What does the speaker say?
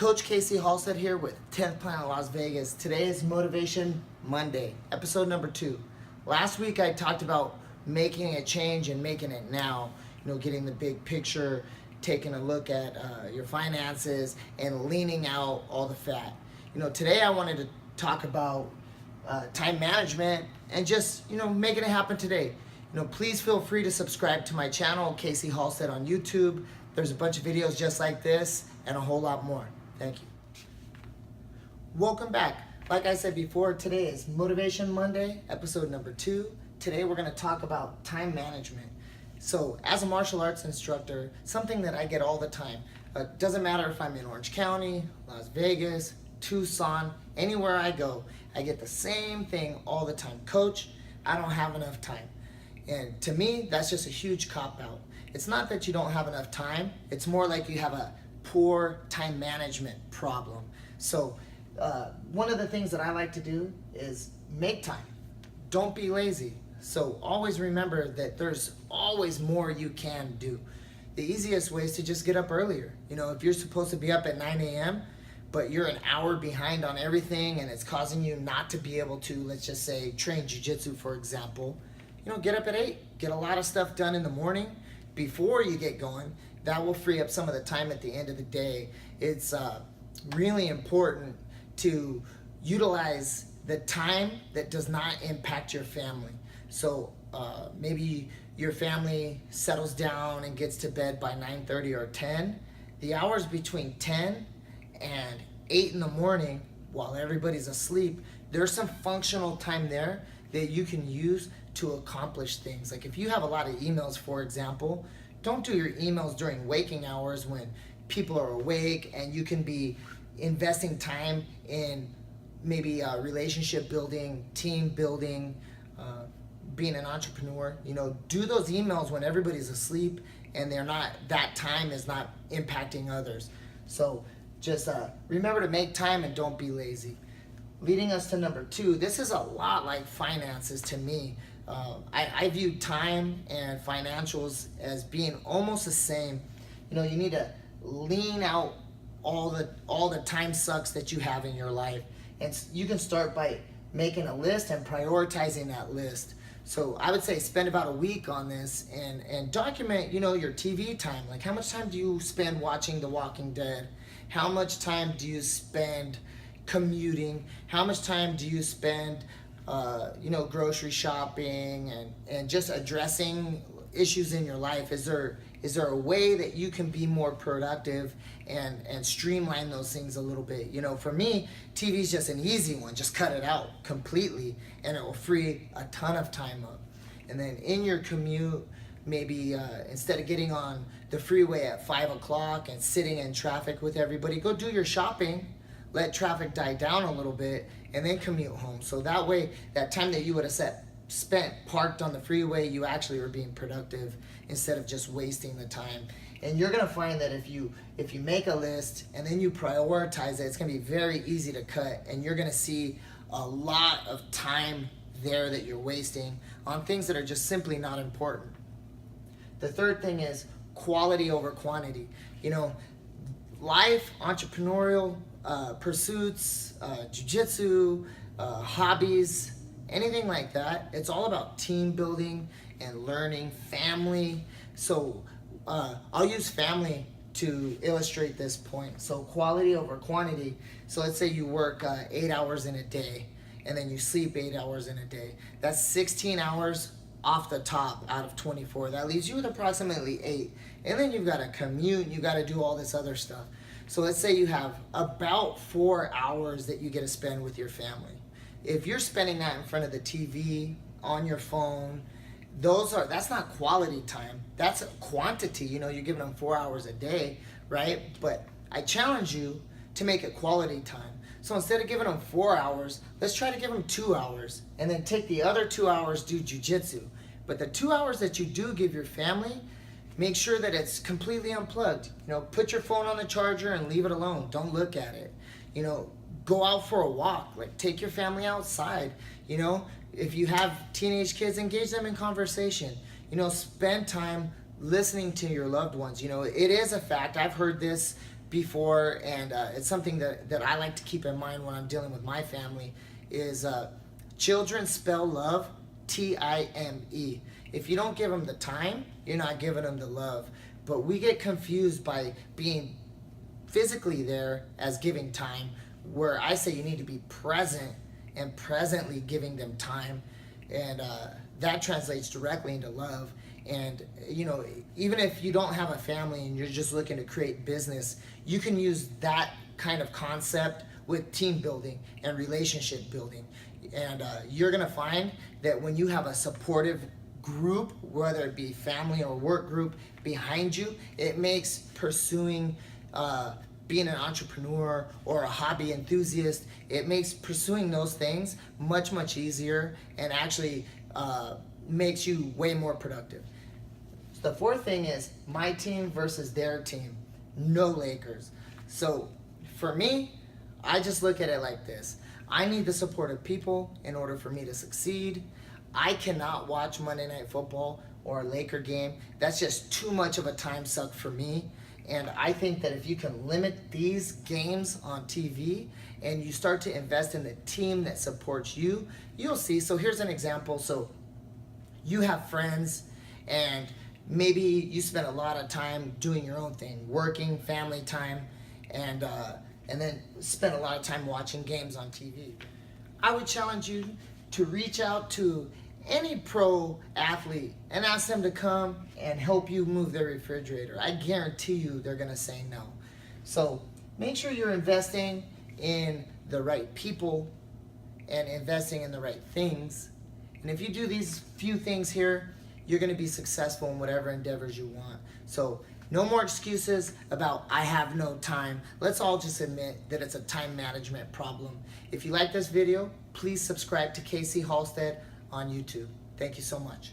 Coach Casey Halstead here with 10th Planet Las Vegas. Today is Motivation Monday, episode number 2. Last week I talked about making a change and making it now. Getting the big picture, taking a look at your finances, and leaning out all the fat. Today I wanted to talk about time management and just, making it happen today. Please feel free to subscribe to my channel, Casey Halstead on YouTube. There's a bunch of videos just like this and a whole lot more. Thank you. Welcome back. Like I said before, today is Motivation Monday, episode number 2. Today we're going to talk about time management. So as a martial arts instructor, something that I get all the time, doesn't matter if I'm in Orange County, Las Vegas, Tucson, anywhere I go, I get the same thing all the time. Coach, I don't have enough time. And to me, that's just a huge cop-out. It's not that you don't have enough time, it's more like you have a poor time management problem. So one of the things that I like to do is make time. Don't be lazy. So always remember that there's always more you can do. The easiest way is to just get up earlier. If you're supposed to be up at 9 a.m., but you're an hour behind on everything and it's causing you not to be able to, let's just say, train jiu-jitsu, for example, get up at 8. Get a lot of stuff done in the morning before you get going. That will free up some of the time at the end of the day. It's really important to utilize the time that does not impact your family. So maybe your family settles down and gets to bed by 9:30 or 10. The hours between 10 and 8 in the morning, while everybody's asleep, there's some functional time there that you can use to accomplish things. Like if you have a lot of emails, for example, don't do your emails during waking hours when people are awake and you can be investing time in maybe relationship building, team building, being an entrepreneur. Do those emails when everybody's asleep and that time is not impacting others. So just remember to make time and don't be lazy. Leading us to number 2, this is a lot like finances to me. I view time and financials as being almost the same. You need to lean out all the time sucks that you have in your life. And you can start by making a list and prioritizing that list. So I would say spend about a week on this and document, your TV time. Like how much time do you spend watching The Walking Dead? How much time do you spend commuting? How much time do you spend grocery shopping and just addressing issues in your life? Is there a way that you can be more productive and streamline those things a little bit? For me, TV is just an easy one. Just cut it out completely and it will free a ton of time up. And then in your commute, maybe instead of getting on the freeway at 5 o'clock and sitting in traffic with everybody, go do your shopping, let traffic die down a little bit, and then commute home. So that way, that time that you would have spent parked on the freeway, you actually were being productive instead of just wasting the time. And you're gonna find that if you make a list and then you prioritize it, it's gonna be very easy to cut, and you're gonna see a lot of time there that you're wasting on things that are just simply not important. The third thing is quality over quantity. Life, entrepreneurial pursuits, jiu-jitsu, hobbies, anything like that, it's all about team building and learning, family. So I'll use family to illustrate this point. So quality over quantity. So let's say you work 8 hours in a day and then you sleep 8 hours in a day. That's 16 hours off the top out of 24. That leaves you with approximately 8. And then you've got to commute, you got to do all this other stuff. So let's say you have about 4 hours that you get to spend with your family. If you're spending that in front of the TV, on your phone, that's not quality time. That's quantity. You're giving them 4 hours a day, right? But I challenge you to make it quality time. So instead of giving them 4 hours, let's try to give them 2 hours and then take the other 2 hours, do jiu-jitsu. But the 2 hours that you do give your family, make sure that it's completely unplugged. Put your phone on the charger and leave it alone. Don't look at it. Go out for a walk. Like take your family outside. If you have teenage kids, engage them in conversation. Spend time listening to your loved ones. It is a fact. I've heard this before, and it's something that I like to keep in mind when I'm dealing with my family, is children spell love Time. If you don't give them the time, you're not giving them the love. But we get confused by being physically there as giving time, where I say you need to be present and presently giving them time, and that translates directly into love. And even if you don't have a family and you're just looking to create business, you can use that kind of concept with team building and relationship building. And you're gonna find that when you have a supportive group, whether it be family or work group behind you, it makes pursuing being an entrepreneur or a hobby enthusiast, it makes pursuing those things much easier, and actually makes you way more productive. The fourth thing is my team versus their team. No Lakers. So for me, I just look at it like this. I need the support of people in order for me to succeed. I cannot watch Monday Night Football or a Laker game. That's just too much of a time suck for me. And I think that if you can limit these games on TV and you start to invest in the team that supports you, you'll see. So here's an example. So you have friends, and maybe you spend a lot of time doing your own thing, working, family time, and then spend a lot of time watching games on TV. I would challenge you to reach out to any pro athlete and ask them to come and help you move their refrigerator. I guarantee you they're gonna say no. So make sure you're investing in the right people and investing in the right things. And if you do these few things here, you're gonna be successful in whatever endeavors you want. So no more excuses about I have no time. Let's all just admit that it's a time management problem. If you like this video, please subscribe to Casey Halstead on YouTube. Thank you so much.